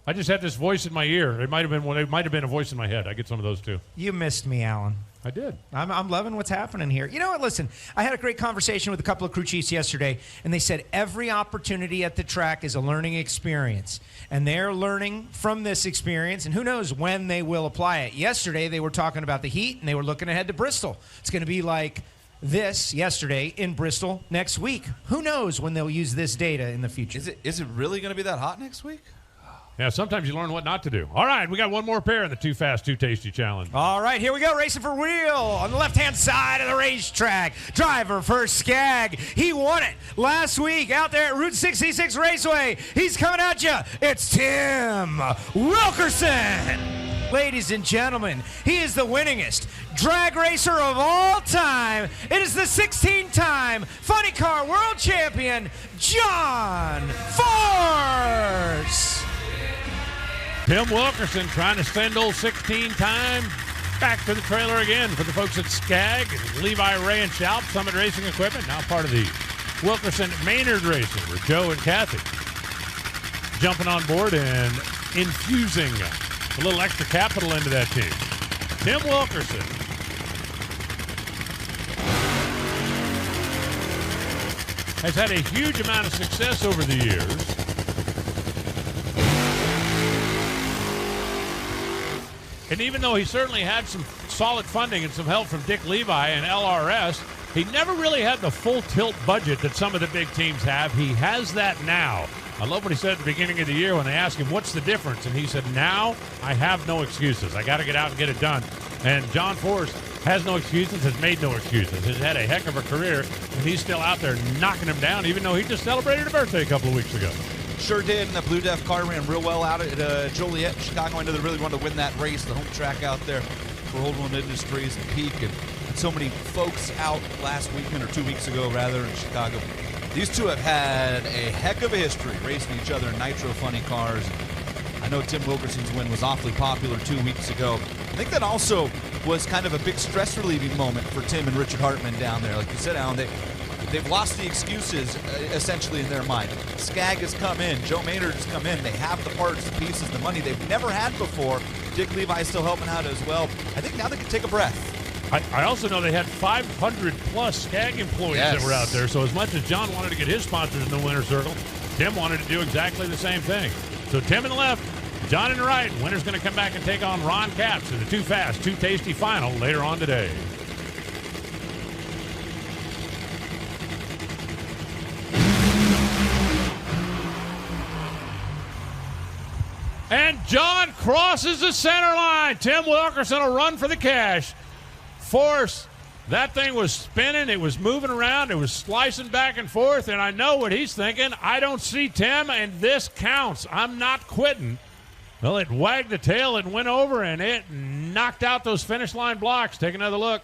I just had this voice in my ear. It might have been a voice in my head. I get some of those too. You missed me, Alan. I did. I'm loving what's happening here. You know what? Listen, I had a great conversation with a couple of crew chiefs yesterday, and they said every opportunity at the track is a learning experience. And they're learning from this experience, and who knows when they will apply it. Yesterday, they were talking about the heat, and they were looking ahead to Bristol. It's going to be like this yesterday in Bristol next week. Who knows when they'll use this data in the future? Is it really going to be that hot next week? Yeah, sometimes you learn what not to do. All right, we got one more pair in the Too Fast, Too Tasty Challenge. All right, here we go. Racing for real on the left-hand side of the racetrack. Driver for Skag. He won it last week out there at Route 66 Raceway. He's coming at you. It's Tim Wilkerson. Ladies and gentlemen, he is the winningest drag racer of all time. It is the 16-time Funny Car World Champion, John Force. Tim Wilkerson trying to spend old 16 time back to the trailer again for the folks at Skag, Levi, Ray, and Shalp, Summit Racing Equipment, now part of the Wilkerson Maynard Racing with Joe and Kathy. Jumping on board and infusing a little extra capital into that team. Tim Wilkerson. Has had a huge amount of success over the years. And even though he certainly had some solid funding and some help from Dick Levi and LRS, he never really had the full tilt budget that some of the big teams have. He has that now. I love what he said at the beginning of the year when they asked him, what's the difference? And he said, now I have no excuses. I got to get out and get it done. And John Force has no excuses, has made no excuses, has had a heck of a career, and he's still out there knocking them down, even though he just celebrated a birthday a couple of weeks ago. Sure did, and the Blue Def car ran real well out at Joliet, Chicago. I know they really wanted to win that race, the home track out there for Holdwood Industries and Peak, and so many folks out last weekend, or 2 weeks ago rather, in Chicago. These two have had a heck of a history racing each other in nitro funny cars. I know Tim Wilkerson's win was awfully popular 2 weeks ago. I think that also was kind of a big stress relieving moment for Tim and Richard Hartman down there. Like you said, Alan, they've lost the excuses essentially in their mind. Skag has come in. Joe Maynard has come in. They have the parts, the pieces, the money they've never had before. Dick Levi is still helping out as well. I think now they can take a breath. I also know they had 500-plus Skag employees that were out there. So as much as John wanted to get his sponsors in the winner's circle, Tim wanted to do exactly the same thing. So Tim in the left, John in the right. Winner's going to come back and take on Ron Capps in the Too Fast, Too Tasty final later on today. And John crosses the center line. Tim Wilkerson will run for the cash. Force, that thing was spinning. It was moving around. It was slicing back and forth. And I know what he's thinking. I don't see Tim, and this counts. I'm not quitting. Well, it wagged the tail and went over, and it knocked out those finish line blocks. Take another look.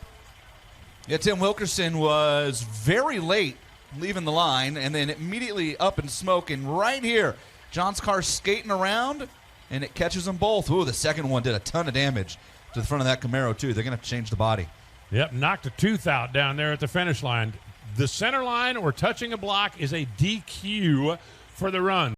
Yeah, Tim Wilkerson was very late leaving the line, and then immediately up in smoke. And right here, John's car skating around, and it catches them both. Ooh, the second one did a ton of damage to the front of that Camaro, too. They're going to have to change the body. Yep, knocked a tooth out down there at the finish line. The center line or touching a block is a DQ for the run.